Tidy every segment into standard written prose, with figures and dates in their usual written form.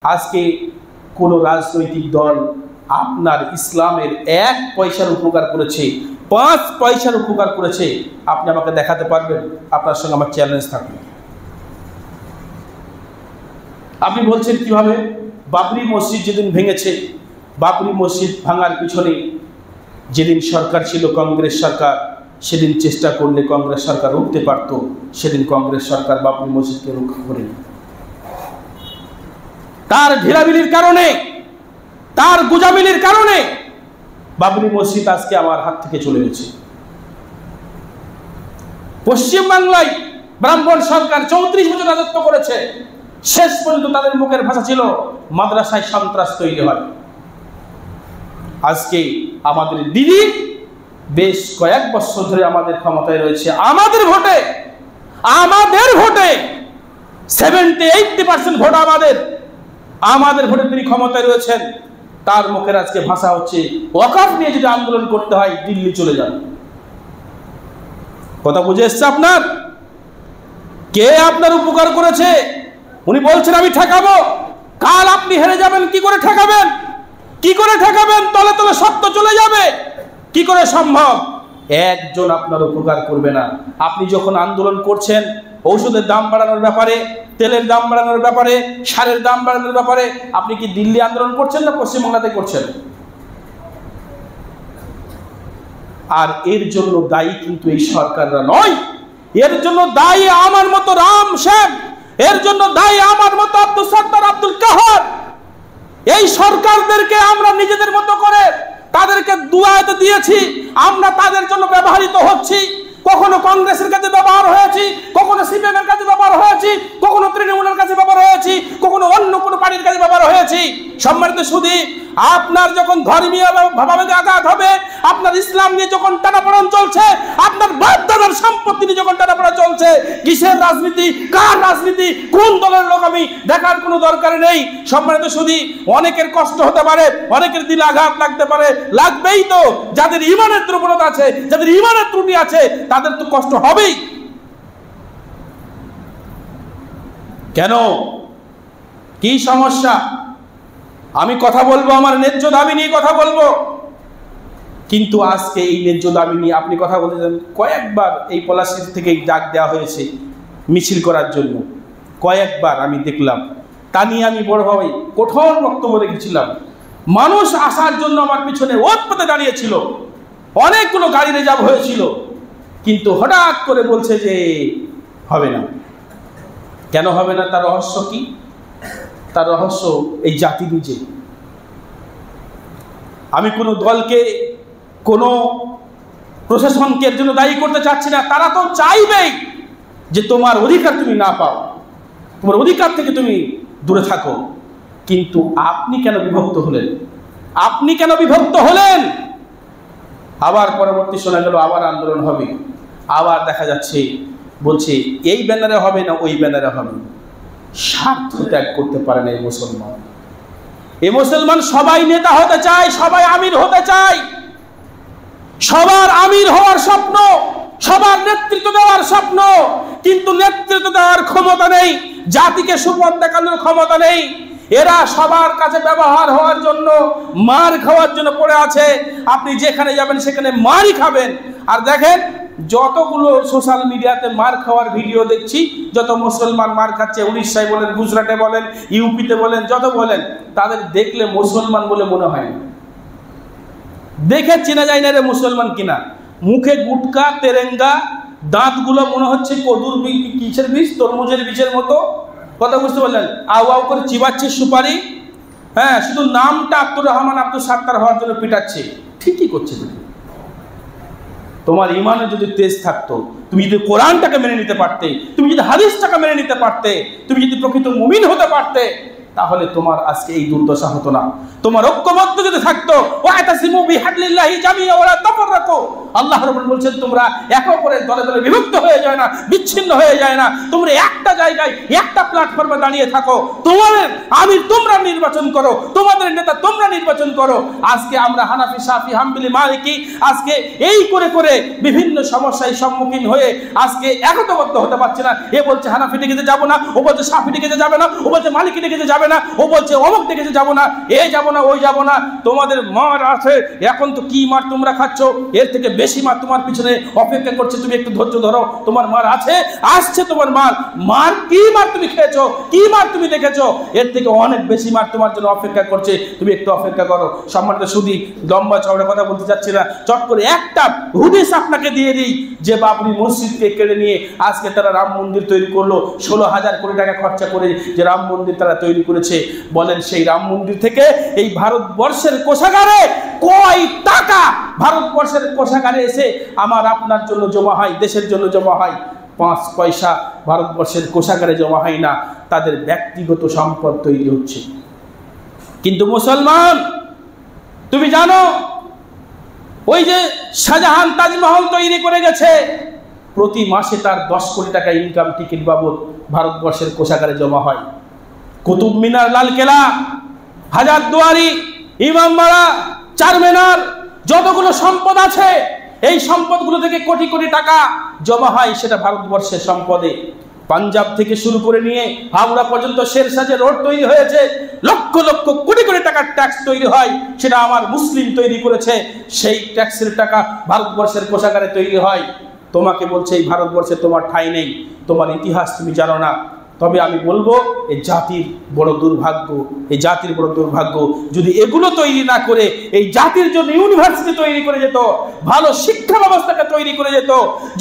আজকে কোন রাজনৈতিক দল আপনার ইসলামের 1 পয়সার উপকার করেছে, 5 পয়সার উপকার করেছে, আপনি আমাকে দেখাতে পারবেন? আপনার সঙ্গে আমার চ্যালেঞ্জ থাকবে। আপনি বলছেন কিভাবে? বাবরি মসজিদ যেদিন ভেঙেছে, বাবরি মসজিদ ভাঙার পিছনে যেদিন সরকার ছিল কংগ্রেস সরকার, সেদিন চেষ্টা করলে কংগ্রেস সরকার উঠতে পারত, সেদিন কংগ্রেস সরকার বাবরি মসজিদকে রক্ষা করেনি। তার ঢিলাবিলির কারণে, তার গুজামিলির কারণে বাবরি মসজিদ আজকে আমার হাত থেকে চলে গেছে। পশ্চিমবাংলায় ব্রাহ্মণ সরকার 34 বছর রাজত্ব করেছে, শেষ পর্যন্ত তাদের মুখের ভাষা ছিল মাদ্রাসায় সন্ত্রাস তৈরি হয়। আজকে আমাদের দিদি বেশ কয়েক বছর ধরে আমাদের ক্ষমতায় রয়েছে, আমাদের ভোটে 70-80% ভোট আমাদের ভোটে তিনি ক্ষমতায় রয়েছেন। তার মুখের আজকে ভাষা হচ্ছে ওয়াকফ নিয়ে যদি আন্দোলন করতে হয় দিল্লি চলে যান। কথা বুঝে এসছে আপনার? কে আপনার উপকার করেছে? উনি বলছেন আমি ঠেকাবো, কাল আপনি হেরে যাবেন। কি করে ঠেকাবেন? কি করে ঠেকাবেন? তলে তলে সত্য চলে যাবে, কি করে সম্ভব? একজন আপনার উপকার করবে না। আপনি যখন আন্দোলন করছেন ঔষধের দাম বাড়ানোর ব্যাপারে, তেলের দাম বাড়ানোর ব্যাপারে, সারের দাম বাড়ানোর ব্যাপারে, আপনি কি দিল্লি আন্দোলন করছেন না পশ্চিমবাংলাতে করছেন? আর এর জন্য দায়ী কিন্তু এই সরকাররা নয়, এর জন্য দায়ী আমার মতো রাম শেখ, এর জন্য দায়ী আমার মতো আব্দুল সত্তার, আব্দুল কাহার। এই সরকারদেরকে আমরা নিজেদের মতো করে তাদেরকে দুয়াতে দিয়েছি, আমরা তাদের জন্য ব্যবহৃত হচ্ছি। কখনো কংগ্রেসের কাছে ব্যবহার হয়েছি, কখনো সিপিএম এর কাছে ব্যবহার হয়েছি, কখনো তৃণমূলের কাছে ব্যবহার হয়েছি, কখনো অন্য কোনো পার্টির কাছে ব্যবহার হয়েছি। সম্মানিত সুধী, আপনার যখন ধর্মীয় ভাবাবেগে আঘাত হবে, আপনার ইসলাম নিয়ে যখন টানাপোড়েন চলছে, আপনার বাপ দাদার সম্পত্তি নিয়ে যখন টানাপোড়েন চলছে, কিসের রাজনীতি, কার রাজনীতি, কোন দলের লোক আমি দেখার কোনো দরকার নেই। সম্মানিত সুধী, অনেকের কষ্ট হতে পারে, অনেকের দিলে আঘাত লাগতে পারে, লাগবেই তো। যাদের ঈমানের দুর্বলতা আছে, যাদের ঈমানের ত্রুটি আছে, তাদের তো কষ্ট হবেই। কেন? কি সমস্যা? আমি কথা বলবো, আমার ন্যায্য দাবি নিয়ে কথা বলবো, কিন্তু আজকে এই ন্যায্য দাবি নিয়ে আপনি কথা বলতেছেন। কয়েকবার এই পলাশী থেকে ডাক দেওয়া হয়েছে মিছিল করার জন্য, কয়েকবার আমি দেখলাম। তা নিয়ে আমি বড়ভাবে কঠোর বক্তব্য রেখেছিলাম। মানুষ আসার জন্য আমার পিছনে ওত পেতে দাঁড়িয়েছিল, অনেকগুলো গাড়ি রিজার্ভ হয়েছিল, কিন্তু হঠাৎ করে বলছে যে হবে না। কেন হবে না? তার রহস্য কি? তার রহস্য এই জাতি নিজে। আমি কোনো দলকে, কোনো প্রশাসনকে এর জন্য দায়ী করতে চাচ্ছি না। তারা তো চাইবেই যে তোমার অধিকার তুমি না পাও, তোমার অধিকার থেকে তুমি দূরে থাকো। কিন্তু আপনি কেন বিভক্ত হলেন? আপনি কেন বিভক্ত হলেন? আবার পরবর্তী শোনা গেল আবার আন্দোলন হবে, আবার দেখা যাচ্ছে বলছে এই ব্যানারে হবে না ওই ব্যানারে হবে। স্বার্থ ত্যাগ করতে পারে না এই মুসলমান। এই মুসলমান সবাই নেতা হতে চায়, সবাই আমির হতে চায়, সবার আমির হওয়ার স্বপ্ন, সবার নেতৃত্ব দেওয়ার স্বপ্ন, কিন্তু নেতৃত্ব দেওয়ার ক্ষমতা নেই, জাতিকে সুপথ দেখানোর ক্ষমতা নেই। এরা সবার কাছে ব্যবহার হওয়ার জন্য, মার খাওয়ার জন্য পড়ে আছে। আপনি যেখানে যাবেন সেখানে মারই খাবেন। আর দেখেন যতগুলো সোশ্যাল মিডিয়াতে মার খাওয়ার ভিডিও দেখছি, যত মুসলমান মার খাচ্ছে, উড়িষ্যায় বলেন, গুজরাটে বলেন, ইউপিতে বলেন, যত বলেন, তাদের দেখলে মুসলমান বলে মনে হয় না। দেখে চেনা যায় না রে মুসলমান কিনা। মুখে গুটকা, তেরেঙ্গা, দাঁতগুলো মনে হচ্ছে কদুর কিসের বীজ, তরমুজের বীজের মতো। কথা বুঝতে পারলেন? আউ আউ করে চিবাচ্ছে সুপারি। হ্যাঁ, শুধু নামটা আব্দুর রহমান, আব্দুল সত্তার হওয়ার জন্য পিটাচ্ছে। ঠিকই করছে। তোমার ইমানে যদি তেজ থাকতো, তুমি যদি কোরআনটাকে মেনে নিতে পারতে, তুমি যদি হাদিসটাকে মেনে নিতে পারতে, তুমি যদি প্রকৃত মুমিন হতে পারতে, তাহলে তোমার আজকে এই দুর্দশা হতো না। তোমার ঐক্যবদ্ধ যদি থাকতো, ওয়াতাসিমু বিহাবলিল্লাহি জামিআ ওয়া লা তাফাররাকু, আল্লাহ রাব্বুল বলছেন তোমরা একে অপরের দলে দলে বিভক্ত হয়ে যায় না, বিচ্ছিন্ন হয়ে যায় না, তোমরা একটা জায়গায় একটা প্ল্যাটফর্মে দাঁড়িয়ে থাকো। তোমাদের আমির তোমরা নির্বাচন করো, তোমাদের নেতা তোমরা নির্বাচন করো। আজকে আমরা হানাফি, শাফি, হাম্বলি, মালিকি আজকে এই করে করে বিভিন্ন সমস্যার সম্মুখীন হয়ে আজকে একতাবদ্ধ হতে পারছি না। এ বলছে হানাফি দিকে যাবো না, ও বলছে শাফি দিকে যাবে না, ও বলছে মালিকি দিকে যাবে যাবে না, ও বলছে অমুক ডেকেছে যাবো না, যাবো না, ওই যাবো না। তোমাদের মার আছে, এখন তো কি মার তোমরা খাচ্ছ, এর থেকে বেশি মার তোমার পিছনে অপেক্ষা করছে, তুমি একটু ধৈর্য ধরো, তোমার মার আছে, আসছে তোমার মার কি মার তুমি খেয়েছো, কি মার তুমি দেখেছো, এর থেকে অনেক বেশি মার তোমার জন্য অপেক্ষা করছে, তুমি একটু অপেক্ষা করো। সম্মানিত সুধী, লম্বা চওড়া কথা বলতে চাচ্ছি না, চট করে একটা হুদিস আপনাকে দিয়ে দিই যে বাবরি মসজিদকে কেড়ে নিয়ে আজকে তারা রাম মন্দির তৈরি করলো, 16,000 কোটি টাকা খরচা করে যে রাম মন্দির তারা তৈরি করেছে। বলেন সেই রাম মন্দির থেকে এই ভারতবর্ষের কোষাগারে কয় টাকা ভারতবর্ষের কোষাগারে এসে আমার আপনার জন্য জমা হয়, দেশের জন্য জমা হয়? 5 পয়সা ভারতবর্ষের কোষাগারে জমা হয় না, তাদের ব্যক্তিগত সম্পদ তৈরি হচ্ছে। কিন্তু মুসলমান, তুমি জানো ওই যে শাহজাহান তাজমহল তৈরি করে গেছে, প্রতি মাসে তার 10 কোটি টাকা ইনকাম টিকিট বাবদ ভারতবর্ষের কোষাগারে জমা হয়। কুতুব মিনার, লালকেল্লা, হাজারদুয়ারি, ইমামবাড়া, চারমিনার, যতগুলো সম্পদ আছে এই সম্পদগুলো থেকে কোটি কোটি টাকা জমা হয়, সেটা ভারতবর্ষের সম্পদে। পাঞ্জাব থেকে শুরু করে নিয়ে হাওড়া পর্যন্ত শেরশাহ যে রোড তৈরি হয়েছে, লক্ষ লক্ষ কোটি কোটি টাকার ট্যাক্স তৈরি হয়, সেটা আমার মুসলিম তৈরি করেছে, সেই ট্যাক্সের টাকা ভারতবর্ষের কোষাগারে তৈরি হয়। তোমাকে বলছে এই ভারতবর্ষে তোমার ঠাঁই নেই, তোমার ইতিহাস তুমি জানো না। তবে আমি বলবো এই জাতির বড় দুর্ভাগ্য, এই জাতির বড় দুর্ভাগ্য। যদি এগুলো তৈরি না করে এই জাতির জন্য ইউনিভার্সিটি তৈরি করে যেত, ভালো শিক্ষা ব্যবস্থাকে তৈরি করে যেত,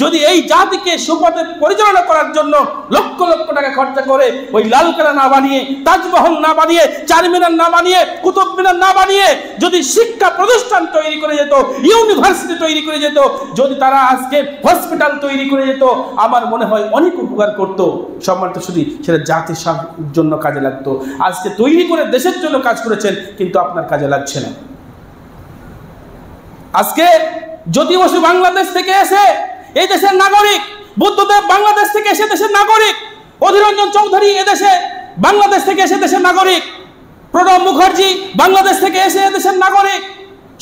যদি এই জাতিকে সুপথে পরিচালনা করার জন্য লক্ষ লক্ষ টাকা খরচা করে ওই লালকেল্লা না বানিয়ে, তাজমহল না বানিয়ে, চারমিনার না বানিয়ে, কুতুব মিনার না বানিয়ে যদি শিক্ষা প্রতিষ্ঠান তৈরি করে যেত, ইউনিভার্সিটি তৈরি করে যেত, যদি তারা আজকে হসপিটাল তৈরি করে যেত, আমার মনে হয় অনেক উপকার করতো। সম্মানিত শুধু সেটা জাতির জন্য কাজে লাগতো। আজকে তৈরি করে দেশের জন্য কাজ করেছেন, কিন্তু আপনার কাজে লাগছে না। আজকে জ্যোতি বসু বাংলাদেশ থেকে এসে এই দেশের নাগরিক, বুদ্ধদেব বাংলাদেশ থেকে এসে দেশের নাগরিক, অধীর রঞ্জন চৌধুরী এদেশে বাংলাদেশ থেকে এসে দেশের নাগরিক, প্রণব মুখার্জি বাংলাদেশ থেকে এসে দেশের নাগরিক,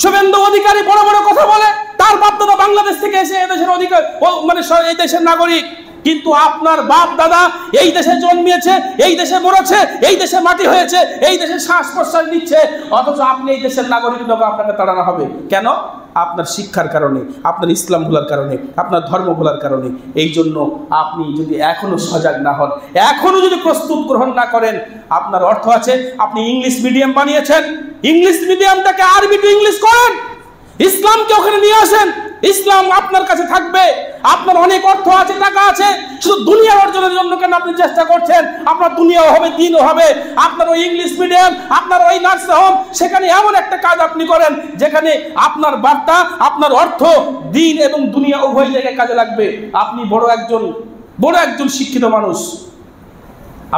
শুভেন্দু অধিকারী বড় বড় কথা বলে, তার বাপদাদা বাংলাদেশ থেকে এসে এদেশের অধিকার মানে এই দেশের নাগরিক। কিন্তু আপনার বাপ দাদা এই দেশে জন্মিয়েছে, এই দেশে মরেছে, এই দেশে মাটি হয়েছে, এই দেশে শ্বাস প্রশ্বাস নিচ্ছে, অথচ আপনি এই দেশের নাগরিক নব, আপনাকে তাড়ানো হবে কেন? আপনার শিক্ষার কারণে, আপনার ইসলাম ভোলার কারণে, আপনার ধর্ম ভোলার কারণে। এই জন্য আপনি যদি এখনো সজাগ না হন, এখনো যদি প্রস্তুত গ্রহণ না করেন, আপনার অর্থ আছে আপনি ইংলিশ মিডিয়াম বানিয়েছেন, ইংলিশ মিডিয়ামটাকে আরবি টু ইংলিশ করেন, ইসলামকে ওখানে নিয়ে আসেন, ইসলাম আপনার কাছে থাকবে। আপনার অনেক অর্থ আছে, টাকা আছে, শুধু দুনিয়া অর্জনের জন্য কেন আপনি চেষ্টা করছেন? আপনার দুনিয়াও হবে, দিনও হবে। আপনার ওই ইংলিশ মিডিয়াম, আপনার ওই নার্সিং হোম, সেখানে এমন একটা কাজ আপনি করেন যেখানে আপনার বার্তা, আপনার অর্থ, দিন এবং দুনিয়া উভয় জায়গায় কাজে লাগবে। আপনি বড় একজন শিক্ষিত মানুষ,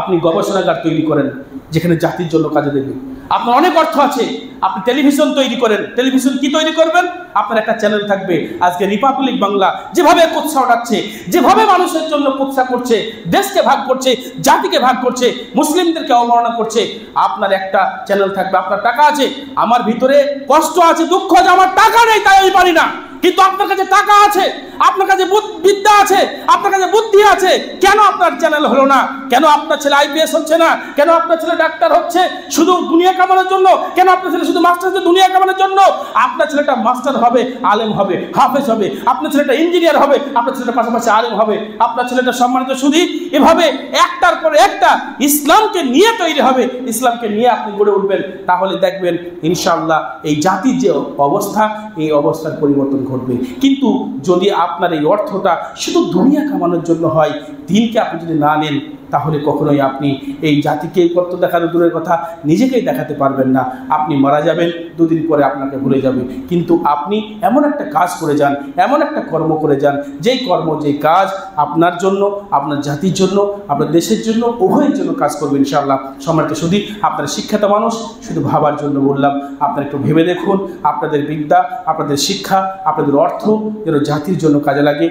আপনি গবেষণাগার তৈরি করেন যেখানে জাতির জন্য কাজে দেবে। আপনার অনেক অর্থ আছে, আপনি টেলিভিশন তৈরি করেন। টেলিভিশন কি তৈরি করবেন? আপনার একটা চ্যানেল থাকবে। আজকে রিপাবলিক বাংলা যেভাবে কুৎসা উঠাচ্ছে, যেভাবে মানুষের জন্য কুৎসা করছে, দেশকে ভাগ করছে, জাতিকে ভাগ করছে, মুসলিমদেরকে অবমাননা করছে, আপনার একটা চ্যানেল থাকবে। আপনার টাকা আছে, আমার ভিতরে কষ্ট আছে, দুঃখ আছে, আমার টাকা নেই তাই আমি পারি না, কিন্তু আপনার কাছে টাকা আছে, আপনার কাছে বিদ্যা আছে, আপনার কাছে বুদ্ধি আছে, কেন আপনার চ্যানেল হলো না? কেন আপনার ছেলে আইপিএস হচ্ছে না? কেন আপনার ছেলে ডাক্তার হচ্ছে শুধু দুনিয়া কামানোর জন্য? কেন আপনার ছেলে শুধু মাস্টার হচ্ছে দুনিয়া কামানোর জন্য? আপনার ছেলেটা মাস্টার হবে, আলেম হবে, হাফেজ হবে, আপনার ছেলেটা ইঞ্জিনিয়ার হবে, আপনার ছেলেটা পাশাপাশি আলেম হবে, আপনার ছেলেটা সম্মানিত শুধু এভাবে একটার পর একটা ইসলামকে নিয়ে তৈরি হবে, ইসলামকে নিয়ে আপনি গড়ে উঠবেন। তাহলে দেখবেন ইনশাআল্লাহ এই জাতির যে অবস্থা, এই অবস্থার পরিবর্তন ঘটবে। কিন্তু যদি আপনার এই অর্থটা শুধু দুনিয়া কামানোর জন্য হয়, দিনকে আপনি যদি না নেন, তাহলে কখনোই আপনি এই জাতিকে পথ দেখানো দূরের কথা, নিজেকেই দেখাতে পারবেন না। আপনি মারা যাবেন, দুদিন পরে আপনাকে ভুলে যাবে। কিন্তু আপনি এমন একটা কাজ করে যান, এমন একটা কর্ম করে যান, যেই কর্ম, যেই কাজ আপনার জন্য, আপনার জাতির জন্য, আপনার দেশের জন্য, উভয়ের জন্য কাজ করবে ইনশাআল্লাহ। সম্মানিত শুধু আপনারা শিক্ষিত মানুষ, শুধু ভাবার জন্য বললাম, আপনারা একটু ভেবে দেখুন, আপনাদের বিদ্যা, আপনাদের শিক্ষা, আপনাদের অর্থ যেন জাতির জন্য কাজে লাগে,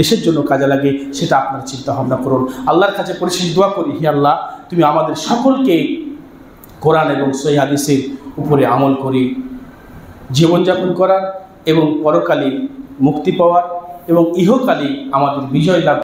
দেশের জন্য কাজে লাগে, সেটা আপনার চিন্তা ভাবনা করুন। আল্লাহর কাছে পরিশেষ দোয়া করি, হে আল্লাহ, তুমি আমাদের সকলকে কোরআন এবং সহিহ হাদিসের উপরে আমল করি জীবনযাপন করার এবং পরকালে মুক্তি পাওয়ার এবং ইহকালে আমাদের বিজয় লাভ